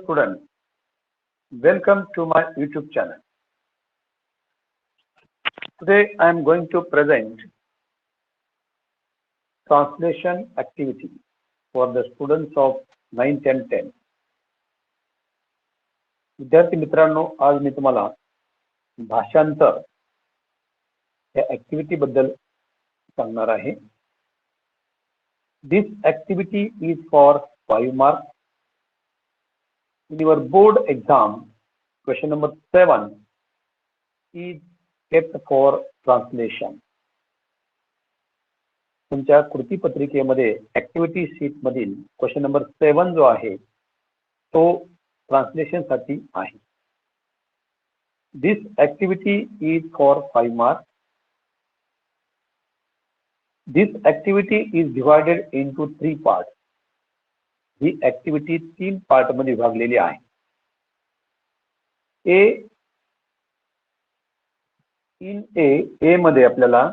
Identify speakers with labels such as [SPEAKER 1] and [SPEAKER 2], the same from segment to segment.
[SPEAKER 1] student, welcome to my YouTube channel. Today I am going to present translation activity for the students of 9th and 10th. विद्यार्थी मित्रांनो, आज मी तुम्हाला भाषांतर या activity बद्दल सांगणार आहे. This activity is for 5 marks. In your board exam, question number 7 is kept for translation. तुमच्या कृती पत्रिकेमध्ये ऍक्टिव्हिटी शीट मधील क्वेश्चन नंबर 7 जो आहे तो ट्रान्सलेशन साठी आहे. This activity is for 5 marks. This activity is divided into 3 parts. He activity 3 part मध्ये विभागलेली आहे. ए मध्ये आपल्याला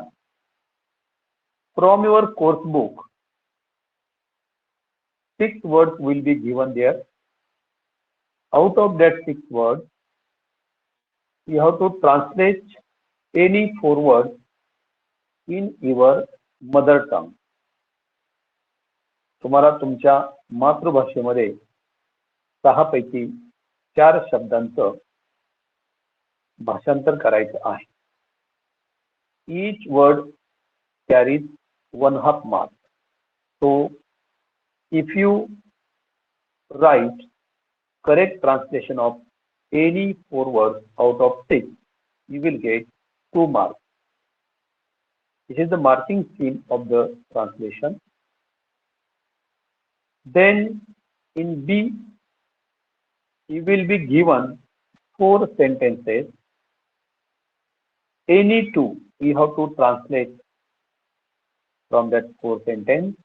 [SPEAKER 1] from your course book 6 words will be given there. Out of that 6 words, you have to translate any 4 words in your mother tongue. तुम्हाला तुमच्या मातृभाषेमध्ये 6 पैकी 4 शब्दांचं भाषांतर करायचं आहे. Each word carries 1/2 mark. So if you write correct translation of any 4 words out of 6, you will get 2 marks. This is the marking scheme of the translation. Then in B, you will be given 4 sentences. Any 2 you have to translate from that 4 sentence.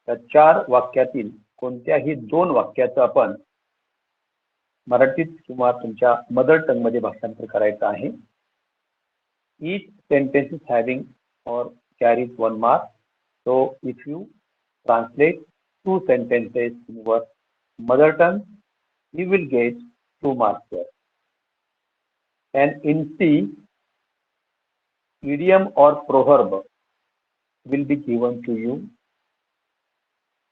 [SPEAKER 1] त्या 4 वाक्यातील कोणत्याही 2 वाक्याचं आपण मराठीत किंवा तुमच्या mother tongue मध्ये भाषांतर करायचं आहे. Each sentence is having or carries 1 mark. So if you translate 2 sentences in your mother tongue, you will get 2 marks there. And in C, idiom or proverb will be given to you.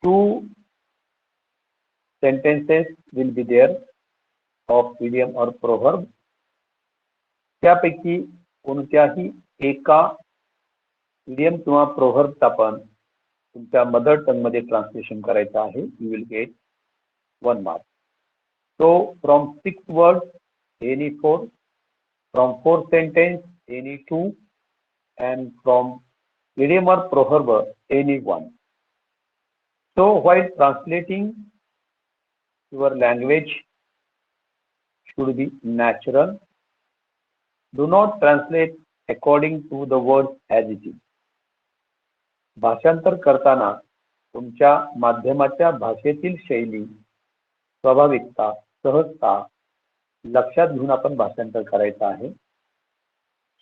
[SPEAKER 1] 2 sentences will be there of idiom or proverb. त्यापैकी कोणत्याही एका idiom किंवा proverb आपण तुमच्या mother tongue मध्ये translation करायचं आहे. You will get 1 mark. So from 6 words, any 4. From 4 sentence, any 2. And from idiom or proverb, any 1. So while translating, your language should be natural. Do not translate according to the words as it is. भाषांतर करताना तुमच्या माध्यमाच्या भाषेतील शैली, स्वाभाविकता, सहजता लक्षात घेऊन आपण भाषांतर करायचं आहे.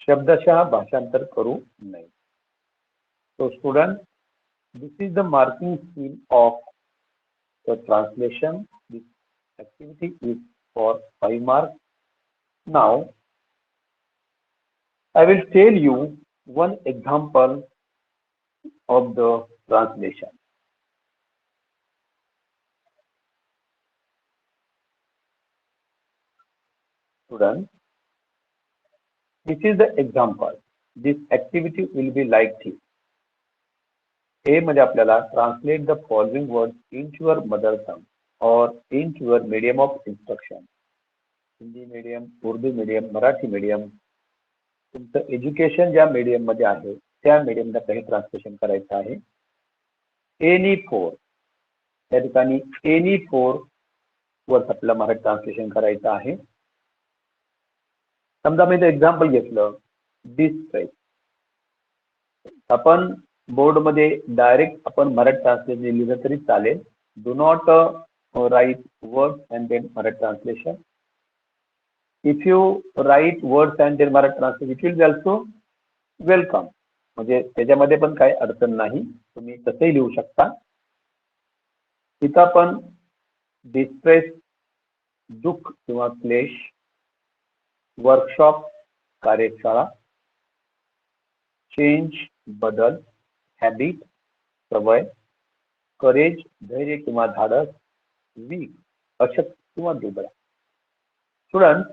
[SPEAKER 1] शब्दशः भाषांतर करू नये. So student, this is the marking scheme of the translation. This activity is for 5 marks. Now I will tell you one example of the translation. Students, this is the example. This activity will be like this. A मध्ये आपल्याला translate the following words into your mother tongue or into your medium of instruction. Hindi medium, Urdu medium, Marathi medium, तुमचं education ज्या medium मध्ये आहे त्या मीडियमला काही translation करायचं आहे. एनी 4, त्या ठिकाणी एनी 4 वर्ड्स आपल्याला मराठी ट्रान्सलेशन करायचं आहे. समजा मी ते एक्झाम्पल घेतलं, डिस्ट्रेस. आपण बोर्ड मध्ये डायरेक्ट आपण मराठी ट्रान्सलेशन लिहिलं तरी चालेल. Do not write words and then Marathi translation. If you write words and then Marathi translation, it will be also welcome. म्हणजे त्याच्यामध्ये पण काही अडचण नाही, तुम्ही तसंही लिहू शकता. इथं आपण डिस्ट्रेस दुःख किंवा क्लेश, वर्कशॉप कार्यशाळा, चेंज बदल, हॅबिट सवय, करेज धैर्य किंवा धाडस, वीक अशक्त किंवा दुबळा. Student,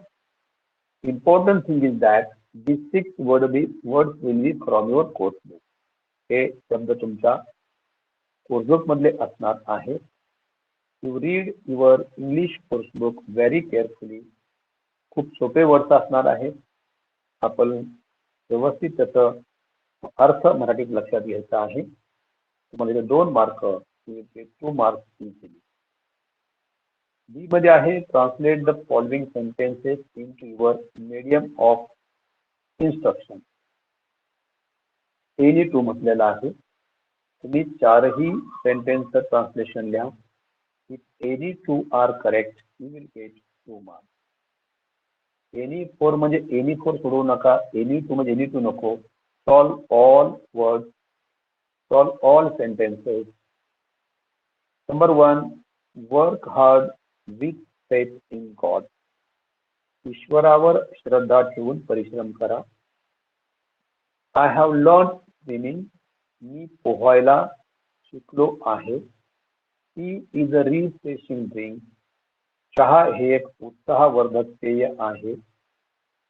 [SPEAKER 1] important thing is that these six words will be from your course book. हे शब्द तुमच्या कोर्सबुक मधले असणार आहे. You read your English course book very carefully. खूप सोपे वर्ड्स असणार आहेत. आपण व्यवस्थित त्याचं अर्थ मराठीत लक्षात घ्यायचा आहे. तुम्हाला 2 मार्क 2 मार्क्स केली. बी मध्ये आहे translate the following sentences into your medium of instruction. Any two म्हटलेला आहे. तुम्ही 4ही सेंटेन्सचं ट्रान्सलेशन लिहा. If any two are correct you will get 2 marks. Any four म्हणजे एनी फोर सोडवू नका. एनी टू म्हणजे एनी टू नको. Solve all words, solve all sentences. Number 1, work hard with faith in God. ईश्वरावर श्रद्धा ठेवून परिश्रम करा. I have learn swimming. मी पोहायला शिकलो आहे. Tea is a refreshing drink. चहा हे एक उत्साहवर्धक पेय आहे.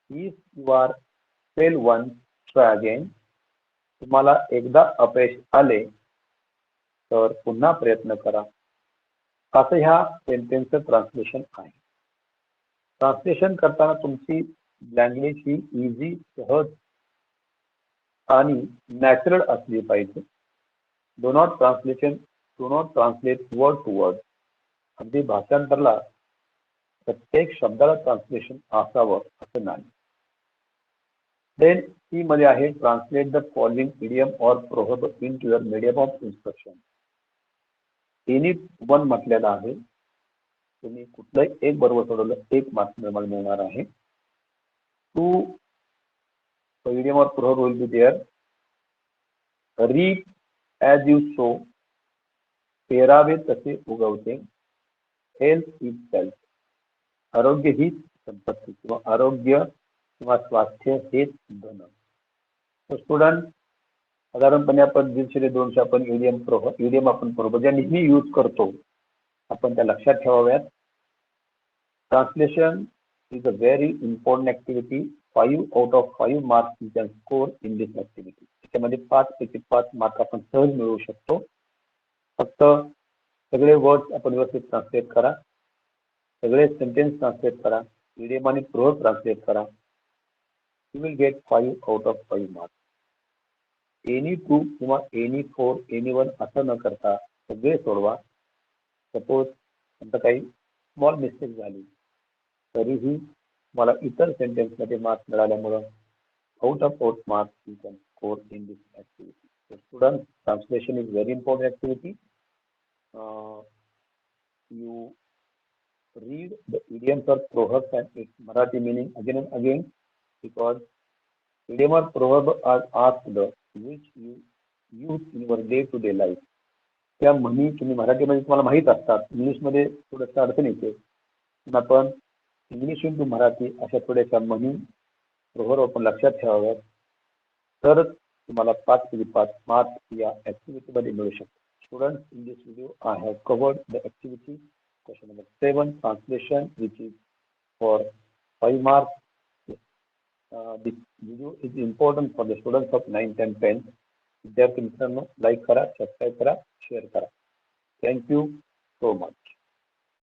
[SPEAKER 1] If you are fail one try again. तुम्हाला एकदा अपयश आले तर पुन्हा प्रयत्न करा. असं ह्या सेंटेन्सचं ट्रान्सलेशन आहे. ट्रान्सलेशन करताना तुमची लँग्वेज ही इझी, सहज आणि नॅचरल असली पाहिजे. Do not translate word to word. अगदी भाषांतरला प्रत्येक शब्दाला ट्रान्सलेशन असावं असं नाही. देन सी मध्ये आहे translate the following idiom or proverb into your medium of instruction. Any one म्हटलेलं आहे. तुम्ही कुठलंही एक बरोबर सोडवलं 1 मार्क्स तुम्हाला मिळणार आहे. 2 idiom or proverb will be there. Reap as you sow. पेरावे तसे उगवते. Health is wealth. आरोग्य हीच संपत्ती किंवा आरोग्य किंवा स्वास्थ्य हेच धन. तर स्टुडंट, साधारणपणे आपण 150-200 आपण इडियम आपण बरोबर ज्या नेहमी यूज करतो आपण त्या लक्षात ठेवाव्यात. Translation is a very important activity. 5 out of 5 marks you can score in this activity. त्याच्यामध्ये 5 पैकी 5 मार्क आपण सहज मिळवू शकतो. फक्त सगळे वर्ड्स आपण व्यवस्थित ट्रान्सलेट करा. सगळे सेंटेन्स ट्रान्सलेट करा. इडियम आणि प्रोव्हर्ब ट्रान्सलेट करा. You will gate 5 out of 5 marks. Any two किंवा एनी फोर, एनी वन असं न करता सगळे सोडवा. सपोज आता काही स्मॉल मिस्टेक झाली तरीही मला इतर सेंटेन्समध्ये मार्क्स मिळाल्यामुळं out of 8 marks you can score in this activity. So students, translation is very important activity. You read the idioms or proverbs and its Marathi meaning again and again, because idiom or proverb are asked which you use in your day-to-day life. त्या म्हणी तुम्ही मराठीमध्ये तुम्हाला माहीत असतात, इंग्लिशमध्ये थोडंसं अडचण येते. पण आपण इंग्लिश इंटू मराठी अशा थोड्याशा म्हणी प्रोव्हर्ब आपण लक्षात ठेवाव्यात. तर तुम्हाला 5 पैकी 5 मार्क्स या ॲक्टिव्हिटीमध्ये मिळू शकतात. Students, in this video I have covered the activity question number 7, translation, which is for 5 marks. This video is important for the students of 9th and 10th. विद्यार्थी मित्रांनो, लाईक करा, सबस्क्राईब करा, शेअर करा. Thank you.